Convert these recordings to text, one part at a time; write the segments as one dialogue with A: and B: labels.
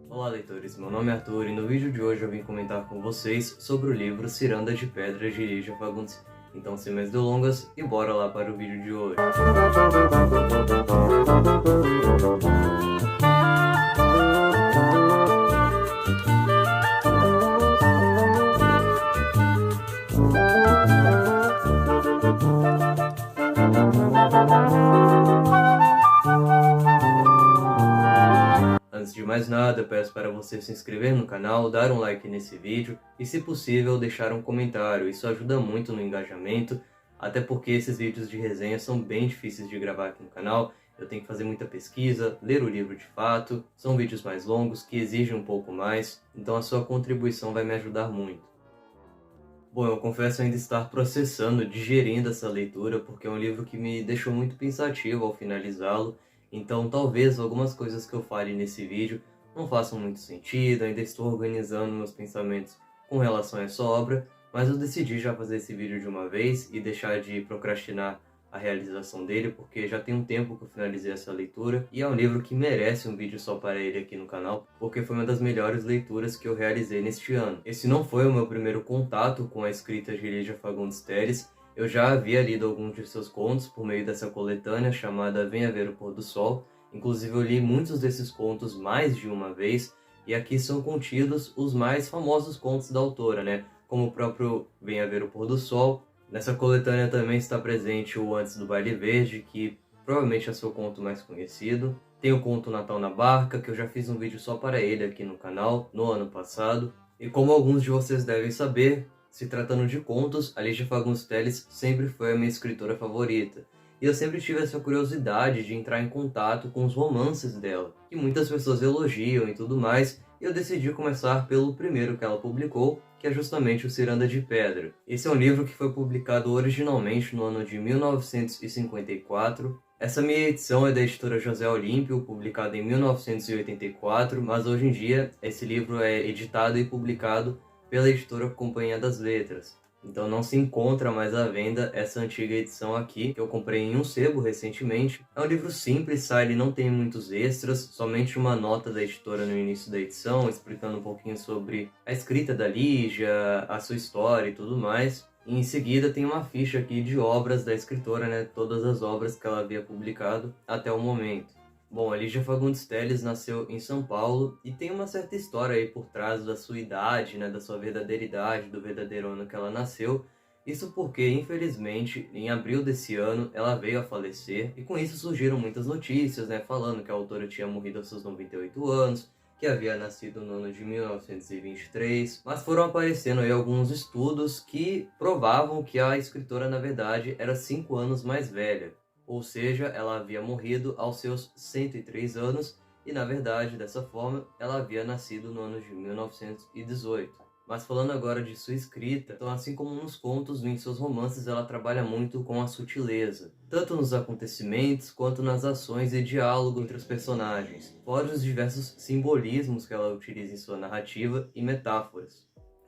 A: Olá, leitores, meu nome é Arthur e no vídeo de hoje eu vim comentar com vocês sobre o livro Ciranda de Pedra de Lígia Fagundes. Então, sem mais delongas, e bora lá para o vídeo de hoje. Antes de mais nada, eu peço para você se inscrever no canal, dar um like nesse vídeo e, se possível, deixar um comentário. Isso ajuda muito no engajamento, até porque esses vídeos de resenha são bem difíceis de gravar aqui no canal. Eu tenho que fazer muita pesquisa, ler o livro de fato, são vídeos mais longos que exigem um pouco mais, então a sua contribuição vai me ajudar muito. Bom, eu confesso ainda estar processando, digerindo essa leitura, porque é um livro que me deixou muito pensativo ao finalizá-lo, então talvez algumas coisas que eu fale nesse vídeo não façam muito sentido, ainda estou organizando meus pensamentos com relação a essa obra, mas eu decidi já fazer esse vídeo de uma vez e deixar de procrastinar a realização dele, porque já tem um tempo que eu finalizei essa leitura, e é um livro que merece um vídeo só para ele aqui no canal, porque foi uma das melhores leituras que eu realizei neste ano. Esse não foi o meu primeiro contato com a escrita de Lígia Fagundes Telles, eu já havia lido alguns de seus contos por meio dessa coletânea chamada Venha Ver o Pôr do Sol, inclusive eu li muitos desses contos mais de uma vez, e aqui são contidos os mais famosos contos da autora, né? Como o próprio Venha Ver o Pôr do Sol. Nessa coletânea também está presente o Antes do Baile Verde, que provavelmente é seu conto mais conhecido. Tem o conto Natal na Barca, que eu já fiz um vídeo só para ele aqui no canal, no ano passado. E como alguns de vocês devem saber, se tratando de contos, a Lígia Fagundes Telles sempre foi a minha escritora favorita. E eu sempre tive essa curiosidade de entrar em contato com os romances dela, que muitas pessoas elogiam e tudo mais, e eu decidi começar pelo primeiro que ela publicou, que é justamente o Ciranda de Pedra. Esse é um livro que foi publicado originalmente no ano de 1954. Essa minha edição é da editora José Olímpio, publicada em 1984, mas hoje em dia esse livro é editado e publicado pela editora Companhia das Letras. Então não se encontra mais à venda essa antiga edição aqui, que eu comprei em um sebo recentemente. É um livro simples, ele não tem muitos extras, somente uma nota da editora no início da edição, explicando um pouquinho sobre a escrita da Lígia, a sua história e tudo mais. E em seguida tem uma ficha aqui de obras da escritora, né? Todas as obras que ela havia publicado até o momento. Bom, a Lígia Fagundes Telles nasceu em São Paulo e tem uma certa história aí por trás da sua idade, né, da sua verdadeira idade, do verdadeiro ano que ela nasceu. Isso porque, infelizmente, em abril desse ano, ela veio a falecer e com isso surgiram muitas notícias, né, falando que a autora tinha morrido aos seus 98 anos, que havia nascido no ano de 1923, mas foram aparecendo aí alguns estudos que provavam que a escritora, na verdade, era 5 anos mais velha. Ou seja, ela havia morrido aos seus 103 anos e, na verdade, dessa forma, ela havia nascido no ano de 1918. Mas falando agora de sua escrita, então assim como nos contos, em seus romances ela trabalha muito com a sutileza, tanto nos acontecimentos quanto nas ações e diálogo entre os personagens, fora os diversos simbolismos que ela utiliza em sua narrativa e metáforas.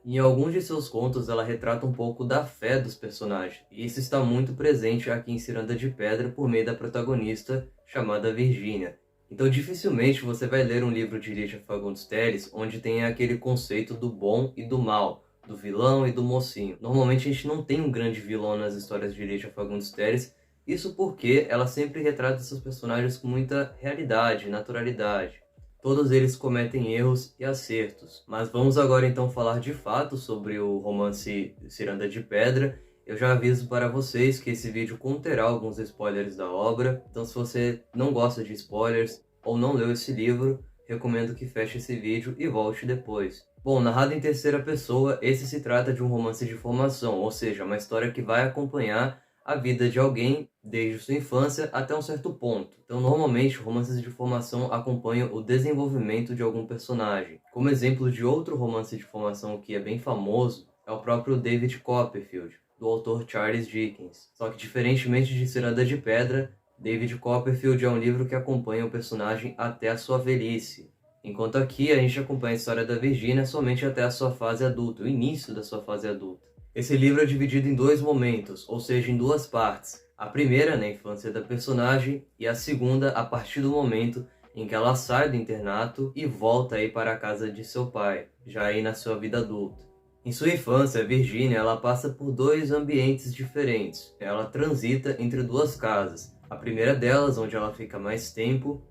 A: Em alguns de seus contos, ela retrata um pouco da fé dos personagens, e isso está muito presente aqui em Ciranda de Pedra por meio da protagonista, chamada Virgínia. Então dificilmente você vai ler um livro de Lígia Fagundes Telles onde tem aquele conceito do bom e do mal, do vilão e do mocinho. Normalmente a gente não tem um grande vilão nas histórias de Lígia Fagundes Telles, isso porque ela sempre retrata seus personagens com muita realidade, naturalidade. Todos eles cometem erros e acertos. Mas vamos agora então falar de fato sobre o romance Ciranda de Pedra. Eu já aviso para vocês que esse vídeo conterá alguns spoilers da obra. Então se você não gosta de spoilers ou não leu esse livro, recomendo que feche esse vídeo e volte depois. Bom, narrado em terceira pessoa, esse se trata de um romance de formação, ou seja, uma história que vai acompanhar a vida de alguém desde sua infância até um certo ponto. Então, normalmente, romances de formação acompanham o desenvolvimento de algum personagem. Como exemplo de outro romance de formação que é bem famoso, é o próprio David Copperfield, do autor Charles Dickens. Só que, diferentemente de Ciranda de Pedra, David Copperfield é um livro que acompanha o personagem até a sua velhice. Enquanto aqui a gente acompanha a história da Virginia somente até a sua fase adulta, o início da sua fase adulta. Esse livro é dividido em dois momentos, ou seja, em duas partes. A primeira na infância da personagem e a segunda a partir do momento em que ela sai do internato e volta aí para a casa de seu pai, já aí na sua vida adulta. Em sua infância, Virginia ela passa por dois ambientes diferentes. Ela transita entre duas casas. A primeira delas, onde ela fica mais tempo,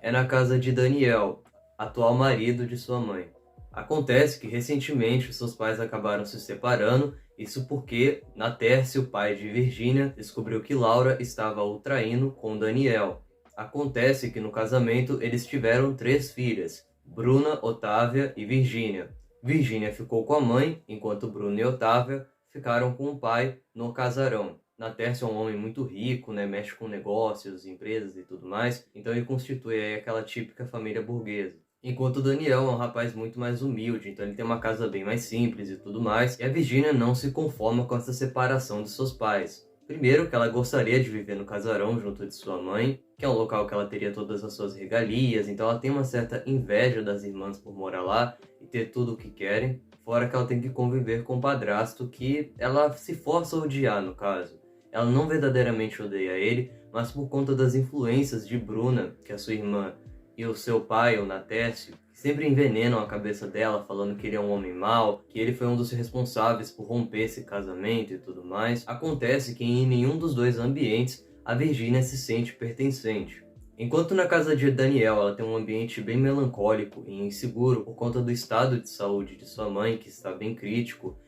A: é na casa de Daniel, atual marido de sua mãe. Acontece que recentemente seus pais acabaram se separando, isso porque Natércio, o pai de Virginia, descobriu que Laura estava o traindo com Daniel. Acontece que no casamento eles tiveram 3 filhas, Bruna, Otávia e Virginia. Virginia ficou com a mãe, enquanto Bruna e Otávia ficaram com o pai no casarão. Natércio é um homem muito rico, né? Mexe com negócios, empresas e tudo mais, então ele constitui aí aquela típica família burguesa. Enquanto o Daniel é um rapaz muito mais humilde, então ele tem uma casa bem mais simples e tudo mais, e a Virginia não se conforma com essa separação de seus pais. Primeiro, que ela gostaria de viver no casarão junto de sua mãe, que é um local que ela teria todas as suas regalias, então ela tem uma certa inveja das irmãs por morar lá e ter tudo o que querem, fora que ela tem que conviver com o padrasto que ela se força a odiar, no caso. Ela não verdadeiramente odeia ele, mas por conta das influências de Bruna, que é sua irmã, e o seu pai, o Natércio, que sempre envenenam a cabeça dela, falando que ele é um homem mau, que ele foi um dos responsáveis por romper esse casamento e tudo mais. Acontece que em nenhum dos dois ambientes a Virginia se sente pertencente. Enquanto na casa de Daniel ela tem um ambiente bem melancólico e inseguro por conta do estado de saúde de sua mãe, que está bem crítico,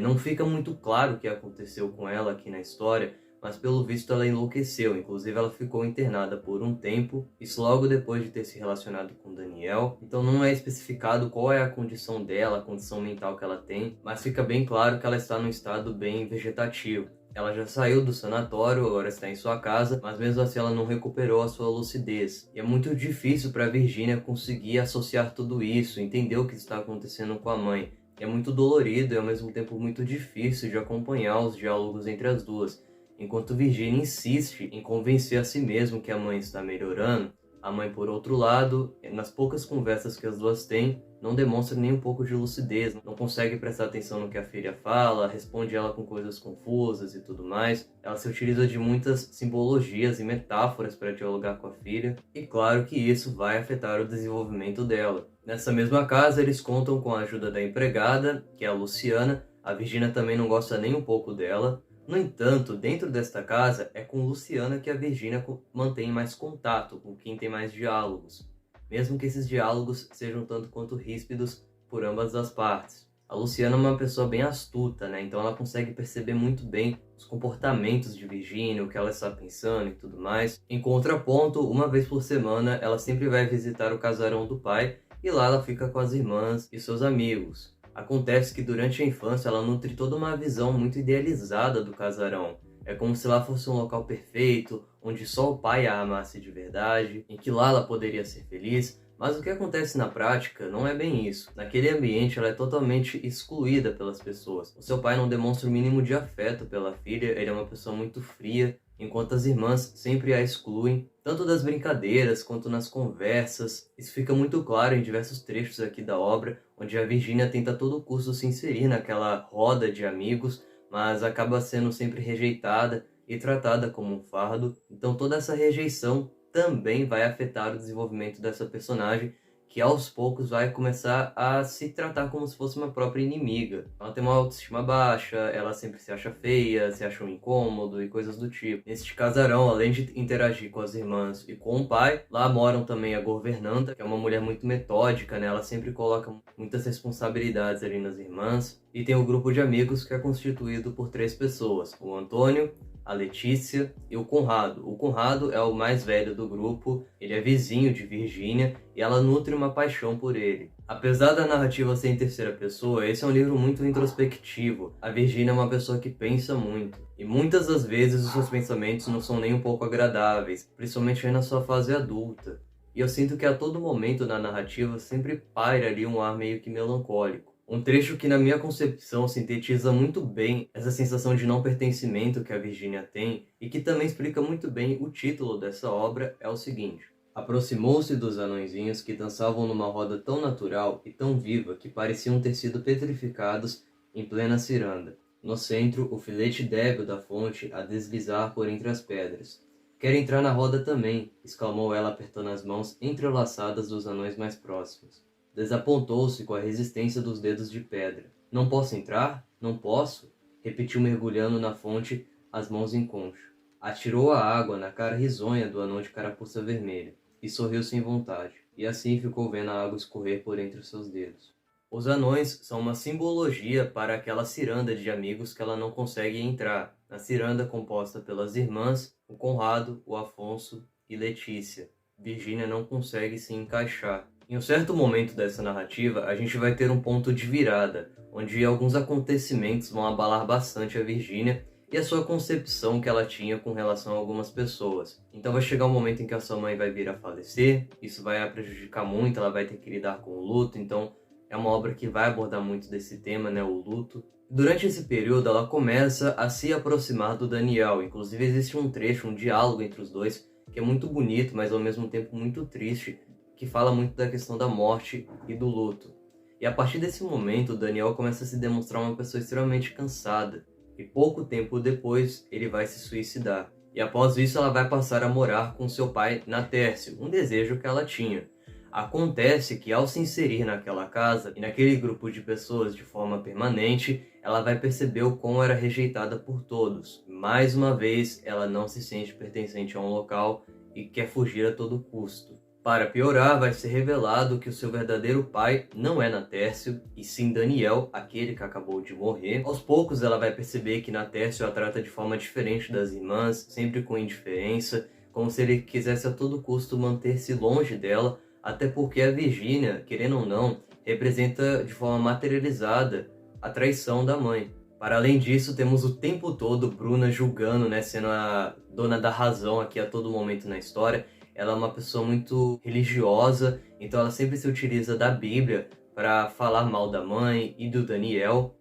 A: não fica muito claro o que aconteceu com ela aqui na história, mas pelo visto ela enlouqueceu, inclusive ela ficou internada por um tempo, isso logo depois de ter se relacionado com Daniel, então não é especificado qual é a condição dela, a condição mental que ela tem, mas fica bem claro que ela está num estado bem vegetativo. Ela já saiu do sanatório, agora está em sua casa, mas mesmo assim ela não recuperou a sua lucidez. E é muito difícil para Virginia conseguir associar tudo isso, entender o que está acontecendo com a mãe. É muito dolorido e ao mesmo tempo muito difícil de acompanhar os diálogos entre as duas. Enquanto Virginia insiste em convencer a si mesma que a mãe está melhorando, a mãe, por outro lado, nas poucas conversas que as duas têm, não demonstra nem um pouco de lucidez, não consegue prestar atenção no que a filha fala, responde ela com coisas confusas e tudo mais. Ela se utiliza de muitas simbologias e metáforas para dialogar com a filha, e claro que isso vai afetar o desenvolvimento dela. Nessa mesma casa, eles contam com a ajuda da empregada, que é a Luciana. A Virginia também não gosta nem um pouco dela. No entanto, dentro desta casa, é com Luciana que a Virginia mantém mais contato, com quem tem mais diálogos, mesmo que esses diálogos sejam tanto quanto ríspidos por ambas as partes. A Luciana é uma pessoa bem astuta, né? Então ela consegue perceber muito bem os comportamentos de Virginia, o que ela está pensando e tudo mais. Em contraponto, uma vez por semana, ela sempre vai visitar o casarão do pai e lá ela fica com as irmãs e seus amigos. Acontece que durante a infância ela nutre toda uma visão muito idealizada do casarão. É como se lá fosse um local perfeito, onde só o pai a amasse de verdade, em que lá ela poderia ser feliz, mas o que acontece na prática não é bem isso. Naquele ambiente ela é totalmente excluída pelas pessoas. O seu pai não demonstra o mínimo de afeto pela filha, ele é uma pessoa muito fria, enquanto as irmãs sempre a excluem, tanto das brincadeiras quanto nas conversas. Isso fica muito claro em diversos trechos aqui da obra, onde a Virginia tenta a todo custo se inserir naquela roda de amigos, mas acaba sendo sempre rejeitada e tratada como um fardo. Então toda essa rejeição também vai afetar o desenvolvimento dessa personagem, que aos poucos vai começar a se tratar como se fosse uma própria inimiga. Ela tem uma autoestima baixa, ela sempre se acha feia, se acha um incômodo e coisas do tipo. Neste casarão, além de interagir com as irmãs e com o pai, lá moram também a governanta, que é uma mulher muito metódica, né? Ela sempre coloca muitas responsabilidades ali nas irmãs. E tem o grupo de amigos que é constituído por 3 pessoas, o Antônio, a Letícia e o Conrado. O Conrado é o mais velho do grupo, ele é vizinho de Virginia e ela nutre uma paixão por ele. Apesar da narrativa ser em terceira pessoa, esse é um livro muito introspectivo. A Virginia é uma pessoa que pensa muito. E muitas das vezes os seus pensamentos não são nem um pouco agradáveis, principalmente aí na sua fase adulta. E eu sinto que a todo momento na narrativa sempre paira ali um ar meio que melancólico. Um trecho que na minha concepção sintetiza muito bem essa sensação de não pertencimento que a Virginia tem e que também explica muito bem o título dessa obra é o seguinte: aproximou-se dos anõezinhos que dançavam numa roda tão natural e tão viva que pareciam ter sido petrificados em plena ciranda. No centro, o filete débil da fonte a deslizar por entre as pedras. Quero entrar na roda também, exclamou ela apertando as mãos entrelaçadas dos anões mais próximos. Desapontou-se com a resistência dos dedos de pedra. Não posso entrar? Não posso? Repetiu mergulhando na fonte, as mãos em concho. Atirou a água na cara risonha do anão de carapuça vermelha e sorriu sem vontade, e assim ficou vendo a água escorrer por entre os seus dedos. Os anões são uma simbologia para aquela ciranda de amigos que ela não consegue entrar, a ciranda composta pelas irmãs, o Conrado, o Afonso e Letícia. Virgínia não consegue se encaixar. Em um certo momento dessa narrativa, a gente vai ter um ponto de virada, onde alguns acontecimentos vão abalar bastante a Virgínia e a sua concepção que ela tinha com relação a algumas pessoas. Então vai chegar um momento em que a sua mãe vai vir a falecer, isso vai a prejudicar muito, ela vai ter que lidar com o luto, então é uma obra que vai abordar muito desse tema, né, o luto. Durante esse período, ela começa a se aproximar do Daniel, inclusive existe um trecho, um diálogo entre os dois, que é muito bonito, mas ao mesmo tempo muito triste, que fala muito da questão da morte e do luto. E a partir desse momento, o Daniel começa a se demonstrar uma pessoa extremamente cansada, e pouco tempo depois ele vai se suicidar. E após isso ela vai passar a morar com seu pai na Tércio, um desejo que ela tinha. Acontece que ao se inserir naquela casa e naquele grupo de pessoas de forma permanente, ela vai perceber o quão era rejeitada por todos. Mais uma vez, ela não se sente pertencente a um local e quer fugir a todo custo. Para piorar, vai ser revelado que o seu verdadeiro pai não é Natércio, e sim Daniel, aquele que acabou de morrer. Aos poucos ela vai perceber que Natércio a trata de forma diferente das irmãs, sempre com indiferença, como se ele quisesse a todo custo manter-se longe dela, até porque a Virgínia, querendo ou não, representa de forma materializada a traição da mãe. Para além disso, temos o tempo todo Bruna julgando, né, sendo a dona da razão aqui a todo momento na história. Ela é uma pessoa muito religiosa, então ela sempre se utiliza da Bíblia para falar mal da mãe e do Daniel,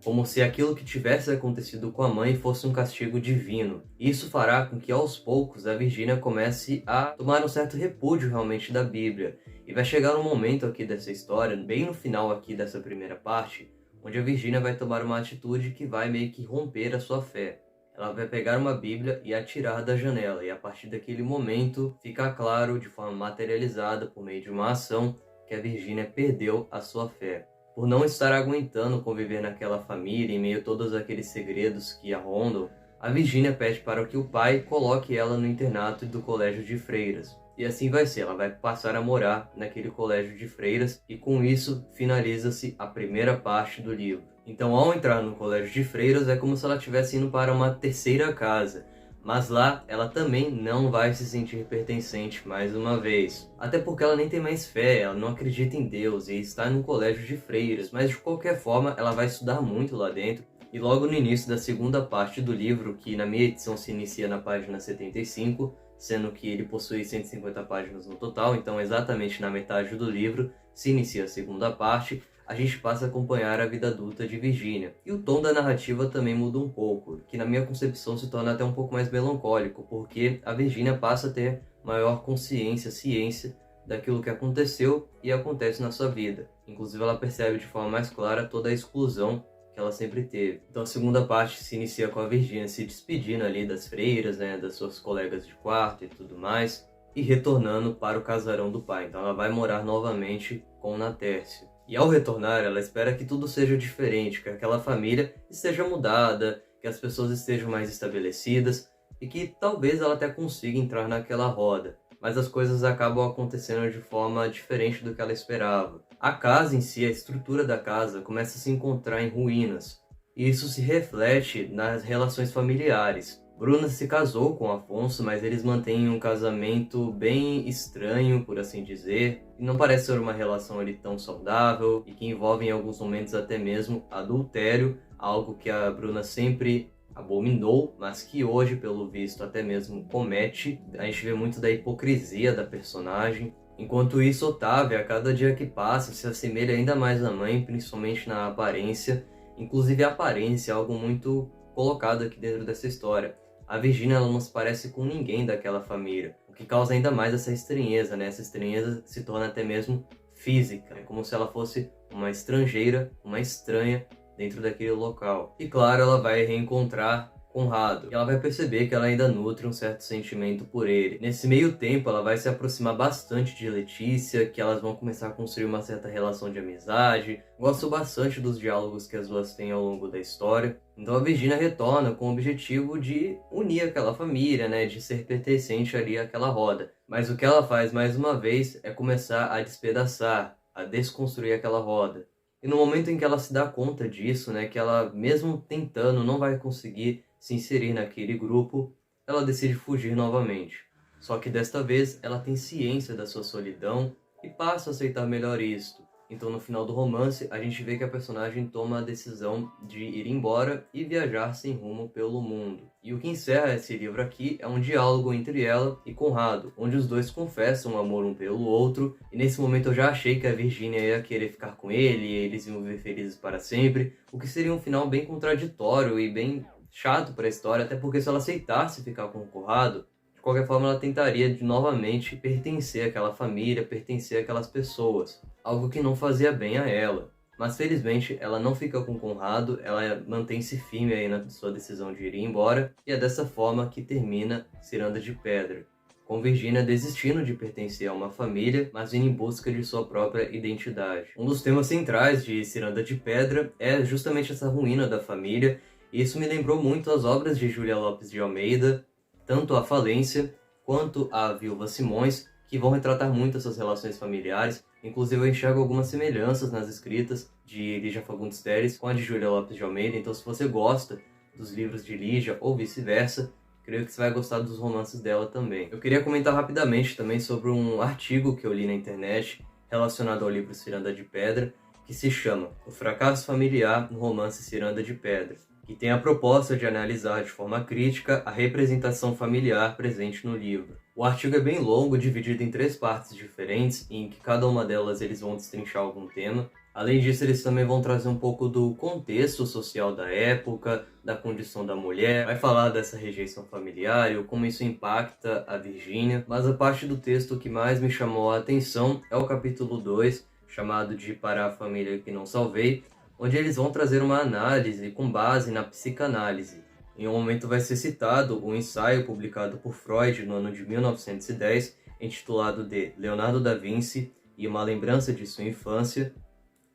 A: como se aquilo que tivesse acontecido com a mãe fosse um castigo divino. Isso fará com que aos poucos a Virgínia comece a tomar um certo repúdio realmente da Bíblia. E vai chegar um momento aqui dessa história, bem no final aqui dessa primeira parte, onde a Virgínia vai tomar uma atitude que vai meio que romper a sua fé. Ela vai pegar uma Bíblia e atirar da janela, e a partir daquele momento fica claro, de forma materializada, por meio de uma ação, que a Virgínia perdeu a sua fé. Por não estar aguentando conviver naquela família, em meio a todos aqueles segredos que a rondam, a Virgínia pede para que o pai coloque ela no internato do colégio de freiras. E assim vai ser, ela vai passar a morar naquele colégio de freiras, e com isso finaliza-se a primeira parte do livro. Então, ao entrar no colégio de freiras, é como se ela estivesse indo para uma terceira casa. Mas lá, ela também não vai se sentir pertencente mais uma vez. Até porque ela nem tem mais fé, ela não acredita em Deus e está num colégio de freiras. Mas de qualquer forma, ela vai estudar muito lá dentro. E logo no início da segunda parte do livro, que na minha edição se inicia na página 75, sendo que ele possui 150 páginas no total, então exatamente na metade do livro se inicia a segunda parte, a gente passa a acompanhar a vida adulta de Virgínia. E o tom da narrativa também muda um pouco, que na minha concepção se torna até um pouco mais melancólico, porque a Virgínia passa a ter maior consciência, ciência daquilo que aconteceu e acontece na sua vida. Inclusive ela percebe de forma mais clara toda a exclusão que ela sempre teve. Então a segunda parte se inicia com a Virgínia se despedindo ali das freiras, né, das suas colegas de quarto e tudo mais, e retornando para o casarão do pai. Então ela vai morar novamente com Natércio. E ao retornar, ela espera que tudo seja diferente, que aquela família esteja mudada, que as pessoas estejam mais estabelecidas e que talvez ela até consiga entrar naquela roda. Mas as coisas acabam acontecendo de forma diferente do que ela esperava. A casa em si, a estrutura da casa, começa a se encontrar em ruínas. E isso se reflete nas relações familiares. Bruna se casou com Afonso, mas eles mantêm um casamento bem estranho, por assim dizer. E não parece ser uma relação ali tão saudável e que envolve em alguns momentos até mesmo adultério, algo que a Bruna sempre abominou, mas que hoje, pelo visto, até mesmo comete. A gente vê muito da hipocrisia da personagem. Enquanto isso, Otávia, a cada dia que passa, se assemelha ainda mais à mãe, principalmente na aparência. Inclusive a aparência é algo muito colocado aqui dentro dessa história. A Virgínia ela não se parece com ninguém daquela família, o que causa ainda mais essa estranheza, né? Essa estranheza se torna até mesmo física, é como se ela fosse uma estrangeira, uma estranha dentro daquele local. E claro, ela vai reencontrar Conrado, e ela vai perceber que ela ainda nutre um certo sentimento por ele. Nesse meio tempo, ela vai se aproximar bastante de Letícia, que elas vão começar a construir uma certa relação de amizade. Gosto bastante dos diálogos que as duas têm ao longo da história. Então a Virgínia retorna com o objetivo de unir aquela família, né, de ser pertencente ali àquela roda. Mas o que ela faz mais uma vez é começar a despedaçar, a desconstruir aquela roda. E no momento em que ela se dá conta disso, né, que ela mesmo tentando não vai conseguir se inserir naquele grupo, ela decide fugir novamente. Só que desta vez ela tem ciência da sua solidão e passa a aceitar melhor isto. Então no final do romance a gente vê que a personagem toma a decisão de ir embora e viajar sem rumo pelo mundo. E o que encerra esse livro aqui é um diálogo entre ela e Conrado, onde os dois confessam amor um pelo outro, e nesse momento eu já achei que a Virgínia ia querer ficar com ele e eles iam viver felizes para sempre, o que seria um final bem contraditório e bem chato para a história, até porque se ela aceitasse ficar com o Conrado, de qualquer forma ela tentaria de novamente pertencer àquela família, pertencer àquelas pessoas, algo que não fazia bem a ela. Mas felizmente ela não fica com o Conrado, ela mantém-se firme aí na sua decisão de ir embora, e é dessa forma que termina Ciranda de Pedra, com Virgínia desistindo de pertencer a uma família, mas indo em busca de sua própria identidade. Um dos temas centrais de Ciranda de Pedra é justamente essa ruína da família, e isso me lembrou muito as obras de Júlia Lopes de Almeida, tanto A Falência quanto A Viúva Simões, que vão retratar muito essas relações familiares. Inclusive eu enxergo algumas semelhanças nas escritas de Lígia Fagundes Telles com a de Júlia Lopes de Almeida, então se você gosta dos livros de Lígia ou vice-versa, creio que você vai gostar dos romances dela também. Eu queria comentar rapidamente também sobre um artigo que eu li na internet relacionado ao livro Ciranda de Pedra, que se chama O Fracasso Familiar no Romance Ciranda de Pedra, que tem a proposta de analisar de forma crítica a representação familiar presente no livro. O artigo é bem longo, dividido em 3 partes diferentes, em que cada uma delas eles vão destrinchar algum tema. Além disso, eles também vão trazer um pouco do contexto social da época, da condição da mulher, vai falar dessa rejeição familiar e como isso impacta a Virgínia. Mas a parte do texto que mais me chamou a atenção é o capítulo 2, chamado de Para a Família que Não Salvei, onde eles vão trazer uma análise com base na psicanálise. Em um momento vai ser citado um ensaio publicado por Freud no ano de 1910, intitulado de Leonardo da Vinci e uma lembrança de sua infância,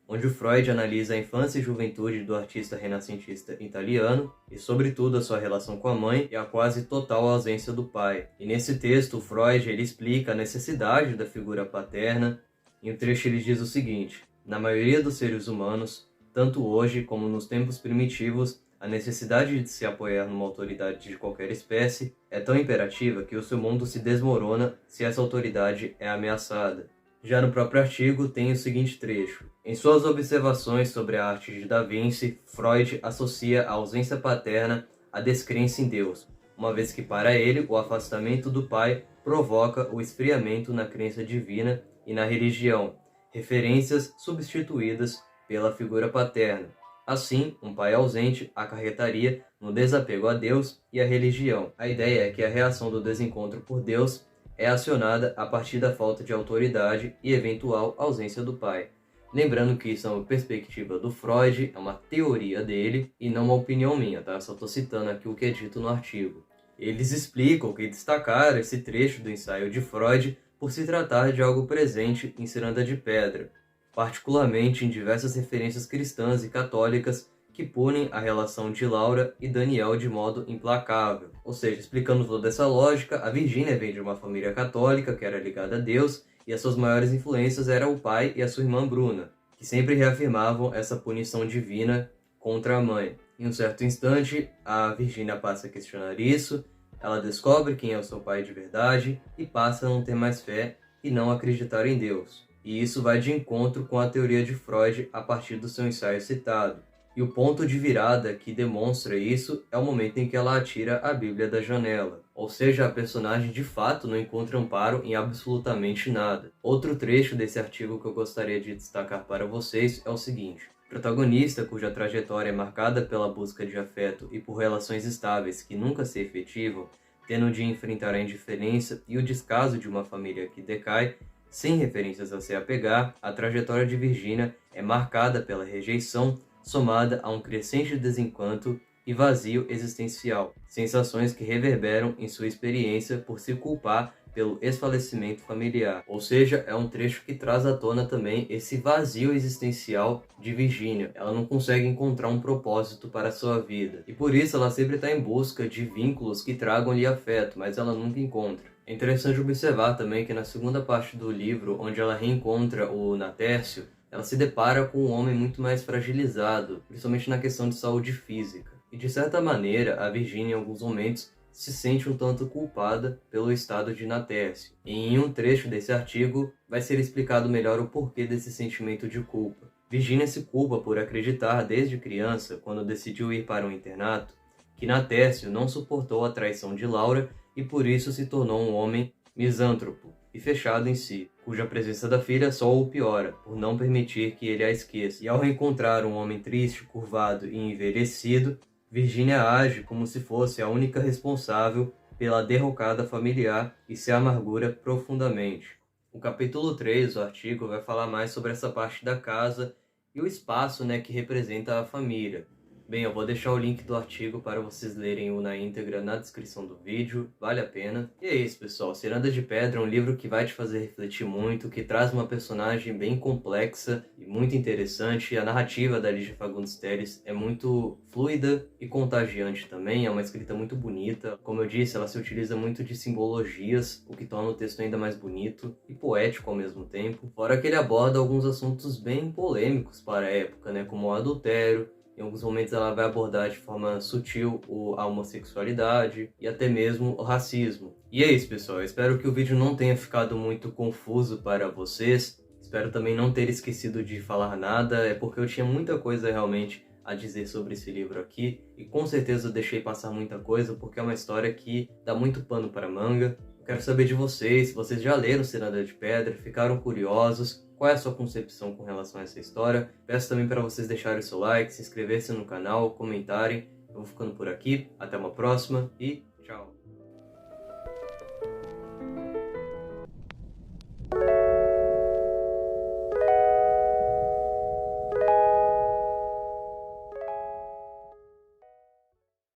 A: onde o Freud analisa a infância e juventude do artista renascentista italiano e, sobretudo, a sua relação com a mãe e a quase total ausência do pai. E nesse texto, o Freud ele explica a necessidade da figura paterna. Em um trecho ele diz o seguinte: na maioria dos seres humanos, tanto hoje como nos tempos primitivos, a necessidade de se apoiar numa autoridade de qualquer espécie é tão imperativa que o seu mundo se desmorona se essa autoridade é ameaçada. Já no próprio artigo tem o seguinte trecho: em suas observações sobre a arte de Da Vinci, Freud associa a ausência paterna à descrença em Deus, uma vez que para ele o afastamento do pai provoca o esfriamento na crença divina e na religião, referências substituídas pela figura paterna. Assim, um pai ausente acarretaria no desapego a Deus e à religião. A ideia é que a reação do desencontro por Deus é acionada a partir da falta de autoridade e eventual ausência do pai. Lembrando que isso é uma perspectiva do Freud, é uma teoria dele e não uma opinião minha, tá? Só estou citando aqui o que é dito no artigo. Eles explicam que destacaram esse trecho do ensaio de Freud por se tratar de algo presente em Ciranda de Pedra, particularmente em diversas referências cristãs e católicas que punem a relação de Laura e Daniel de modo implacável. Ou seja, explicando toda essa lógica, a Virgínia vem de uma família católica que era ligada a Deus e as suas maiores influências eram o pai e a sua irmã Bruna, que sempre reafirmavam essa punição divina contra a mãe. Em um certo instante, a Virgínia passa a questionar isso, ela descobre quem é o seu pai de verdade e passa a não ter mais fé e não acreditar em Deus. E isso vai de encontro com a teoria de Freud a partir do seu ensaio citado. E o ponto de virada que demonstra isso é o momento em que ela atira a Bíblia da janela. Ou seja, a personagem de fato não encontra amparo em absolutamente nada. Outro trecho desse artigo que eu gostaria de destacar para vocês é o seguinte: o protagonista, cuja trajetória é marcada pela busca de afeto e por relações estáveis que nunca se efetivam, tendo de enfrentar a indiferença e o descaso de uma família que decai, sem referências a se apegar, a trajetória de Virgínia é marcada pela rejeição, somada a um crescente desencanto e vazio existencial, sensações que reverberam em sua experiência por se culpar pelo esfalecimento familiar. Ou seja, é um trecho que traz à tona também esse vazio existencial de Virginia. Ela não consegue encontrar um propósito para a sua vida, e por isso ela sempre está em busca de vínculos que tragam-lhe afeto, mas ela nunca encontra. É interessante observar também que na segunda parte do livro, onde ela reencontra o Natércio, ela se depara com um homem muito mais fragilizado, principalmente na questão de saúde física. E de certa maneira, a Virginia em alguns momentos se sente um tanto culpada pelo estado de Natércio. E em um trecho desse artigo vai ser explicado melhor o porquê desse sentimento de culpa. Virginia se culpa por acreditar desde criança, quando decidiu ir para um internato, que Natércio não suportou a traição de Laura e por isso se tornou um homem misântropo e fechado em si, cuja presença da filha só o piora, por não permitir que ele a esqueça. E ao reencontrar um homem triste, curvado e envelhecido, Virginia age como se fosse a única responsável pela derrocada familiar e se amargura profundamente. O capítulo 3 do artigo vai falar mais sobre essa parte da casa e o espaço, que representa a família. Bem, eu vou deixar o link do artigo para vocês lerem-o na íntegra na descrição do vídeo, vale a pena. E é isso, pessoal. Ciranda de Pedra é um livro que vai te fazer refletir muito, que traz uma personagem bem complexa e muito interessante. A narrativa da Lígia Fagundes Telles é muito fluida e contagiante também, é uma escrita muito bonita. Como eu disse, ela se utiliza muito de simbologias, o que torna o texto ainda mais bonito e poético ao mesmo tempo. Fora que ele aborda alguns assuntos bem polêmicos para a época, como o adultério. Em alguns momentos ela vai abordar de forma sutil a homossexualidade e até mesmo o racismo. E é isso, pessoal. Eu espero que o vídeo não tenha ficado muito confuso para vocês. Espero também não ter esquecido de falar nada, é porque eu tinha muita coisa realmente a dizer sobre esse livro aqui. E com certeza eu deixei passar muita coisa, porque é uma história que dá muito pano para manga. Eu quero saber de vocês, se vocês já leram Ciranda de Pedra, ficaram curiosos, qual é a sua concepção com relação a essa história. Peço também para vocês deixarem o seu like, se inscreverem no canal, comentarem. Eu vou ficando por aqui, até uma próxima e tchau!